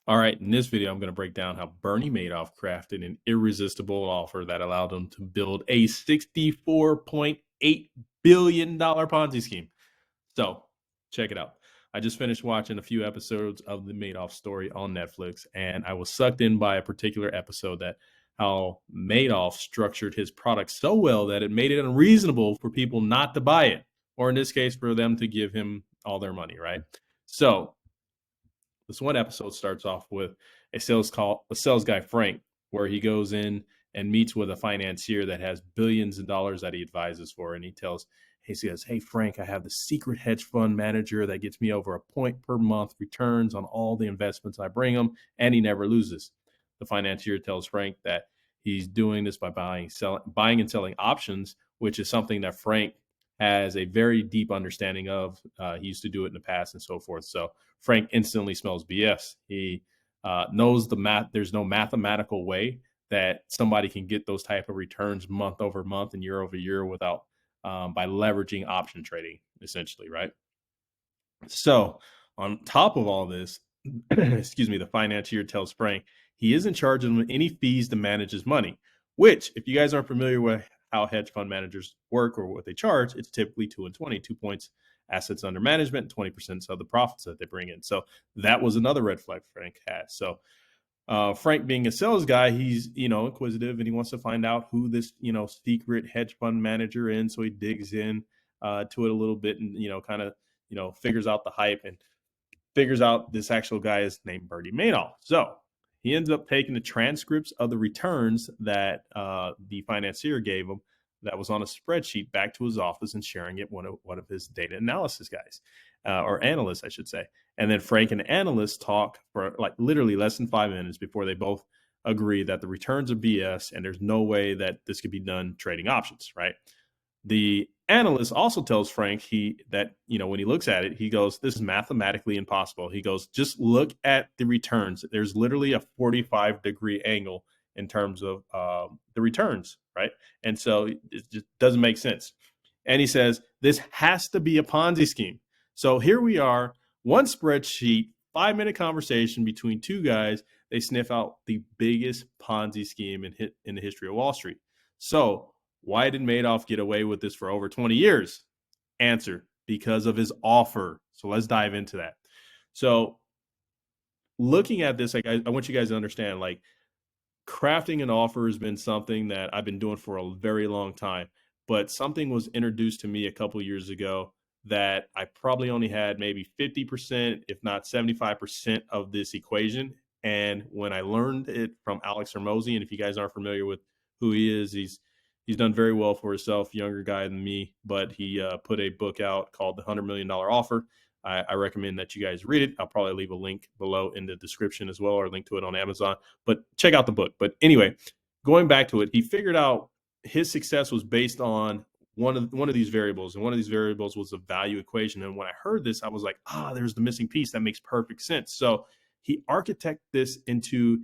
All right, in this video, I'm going to break down how Bernie Madoff crafted an irresistible offer that allowed him to build a $64.8 billion Ponzi scheme. So, check it out. I just finished watching a few episodes of the Madoff story on Netflix, and I was sucked in by a particular episode that how Madoff structured his product so well that it made it unreasonable for people not to buy it, or in this case, for them to give him all their money, right? So, this one episode starts off with a sales guy Frank, where he goes in and meets with a financier that has billions of dollars that he advises for, and he says, "Hey Frank, I have the secret hedge fund manager that gets me over a point per month returns on all the investments I bring him, and he never loses." The financier tells Frank that he's doing this by buying and selling options, which is something that Frank has a very deep understanding of. He used to do it in the past and so forth. So Frank instantly smells BS. He knows the math. There's no mathematical way that somebody can get those type of returns month over month and year over year without by leveraging option trading, essentially, right? So on top of all this, excuse me, the financier tells Frank he isn't charging him any fees to manage his money, which, if you guys aren't familiar with how hedge fund managers work or what they charge, it's typically 2 and 20, 2 points assets under management, 20% of the profits that they bring in. So that was another red flag Frank has. So Frank, being a sales guy, he's inquisitive and he wants to find out who this secret hedge fund manager is. So he digs in to it a little bit and kind of figures out the hype and figures out this actual guy is named Bernie Madoff. So he ends up taking the transcripts of the returns that the financier gave him that was on a spreadsheet back to his office and sharing it with one of his data analysis guys or analysts, I should say. And then Frank and the analysts talk for like literally less than 5 minutes before they both agree that the returns are BS and there's no way that this could be done trading options, right? The analyst also tells Frank that when he looks at it, he goes, "This is mathematically impossible." He goes, "Just look at the returns. There's literally a 45-degree angle in terms of the returns, right?" And so it just doesn't make sense. And he says, "This has to be a Ponzi scheme." So here we are, one spreadsheet, 5-minute conversation between two guys. They sniff out the biggest Ponzi scheme in the history of Wall Street. So why did Madoff get away with this for over 20 years? Answer: because of his offer. So let's dive into that. So looking at this, like I want you guys to understand, like crafting an offer has been something that I've been doing for a very long time. But something was introduced to me a couple years ago that I probably only had maybe 50%, if not 75% of this equation. And when I learned it from Alex Hormozi, and if you guys aren't familiar with who he is, he's done very well for himself, younger guy than me, but he put a book out called The $100 Million Offer. I recommend that you guys read it. I'll probably leave a link below in the description as well, or link to it on Amazon. But check out the book. But anyway, going back to it, he figured out his success was based on one of these variables, and one of these variables was a value equation. And when I heard this, I was like, there's the missing piece. That makes perfect sense. So he architected this into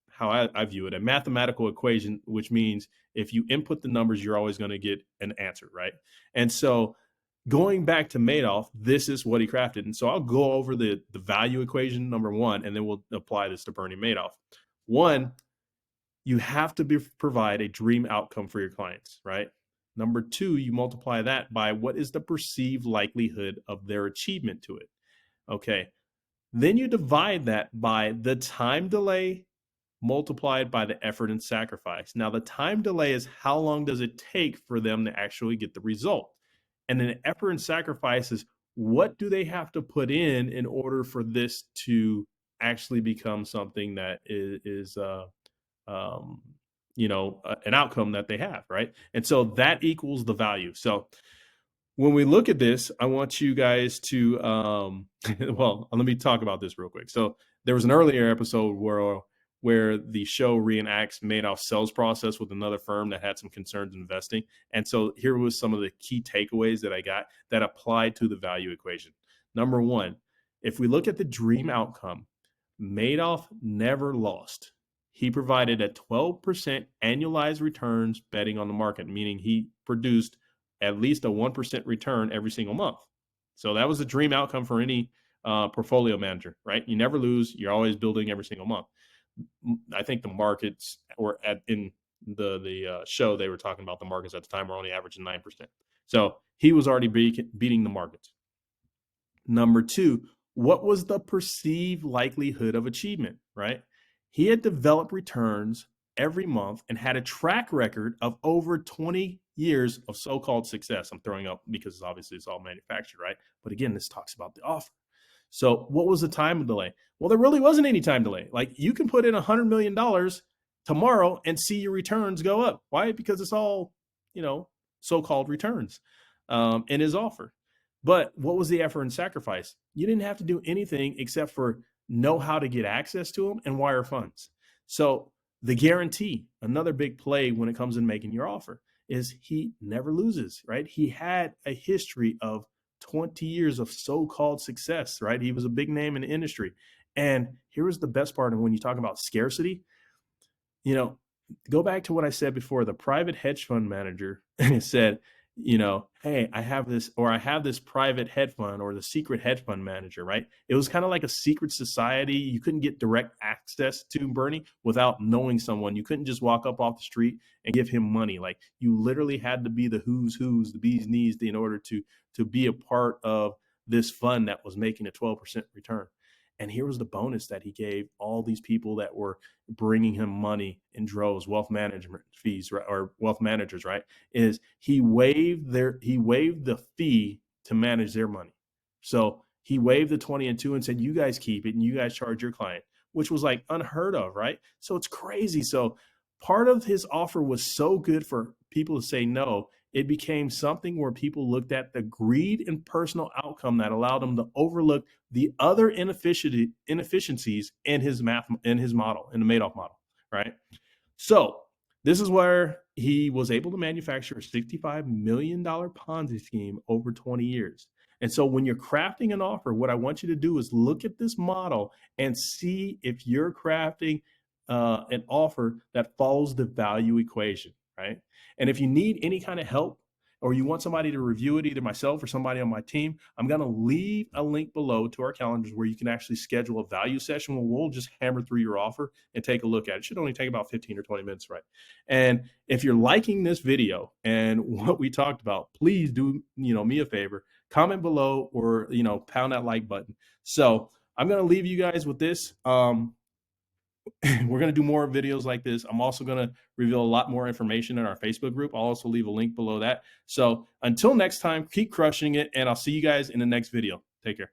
how I view it, a mathematical equation, which means if you input the numbers, you're always going to get an answer, right? And so going back to Madoff, this is what he crafted. And so I'll go over the value equation, number one, and then we'll apply this to Bernie Madoff. One, you have to provide a dream outcome for your clients, right? Number two, you multiply that by what is the perceived likelihood of their achievement to it. Okay. Then you divide that by the time delay multiplied by the effort and sacrifice. Now, the time delay is how long does it take for them to actually get the result? And then the effort and sacrifice is what do they have to put in order for this to actually become something that is an outcome that they have, right? And so that equals the value. So when we look at this, I want you guys to, well, let me talk about this real quick. So there was an earlier episode where the show reenacts Madoff's sales process with another firm that had some concerns in investing. And so here was some of the key takeaways that I got that applied to the value equation. Number one, if we look at the dream outcome, Madoff never lost. He provided a 12% annualized returns betting on the market, meaning he produced at least a 1% return every single month. So that was a dream outcome for any portfolio manager, right? You never lose. You're always building every single month. I think the markets, or in the show, they were talking about the markets at the time were only averaging 9%. So he was already beating the markets. Number two, what was the perceived likelihood of achievement, right? He had developed returns every month and had a track record of over 20 years of so-called success. I'm throwing up because obviously it's all manufactured, right? But again, this talks about the offer. So what was the time delay? Well, there really wasn't any time delay. Like, you can put in $100 million tomorrow and see your returns go up. Why? Because it's all, so-called returns in his offer. But what was the effort and sacrifice? You didn't have to do anything except for know how to get access to them and wire funds. So the guarantee, another big play when it comes in making your offer, is he never loses, right? He had a history of 20 years of so-called success, right? He was a big name in the industry. And here was the best part. And when you talk about scarcity, go back to what I said before. The private hedge fund manager said, hey, I have this private hedge fund, or the secret hedge fund manager, right? It was kind of like a secret society. You couldn't get direct access to Bernie without knowing someone. You couldn't just walk up off the street and give him money. Like, you literally had to be the who's, the bee's knees, in order to be a part of this fund that was making a 12% return. And here was the bonus that he gave all these people that were bringing him money in droves, wealth management fees, right, or wealth managers, right? Is he waived the fee to manage their money. So he waived the 20 and 2 and said, you guys keep it and you guys charge your client, which was like unheard of, right? So it's crazy. So part of his offer was so good for people to say no. It became something where people looked at the greed and personal outcome that allowed them to overlook the other inefficiencies in his model, in the Madoff model, right? So this is where he was able to manufacture a $65 million Ponzi scheme over 20 years. And so when you're crafting an offer, what I want you to do is look at this model and see if you're crafting an offer that follows the value equation, right? And if you need any kind of help, or you want somebody to review it, either myself or somebody on my team, I'm going to leave a link below to our calendars where you can actually schedule a value session where we'll just hammer through your offer and take a look at it. It should only take about 15 or 20 minutes, right? And if you're liking this video and what we talked about, please do, me a favor, comment below, or, pound that like button. So I'm going to leave you guys with this. We're going to do more videos like this. I'm also going to reveal a lot more information in our Facebook group. I'll also leave a link below that. So until next time, keep crushing it, and I'll see you guys in the next video. Take care.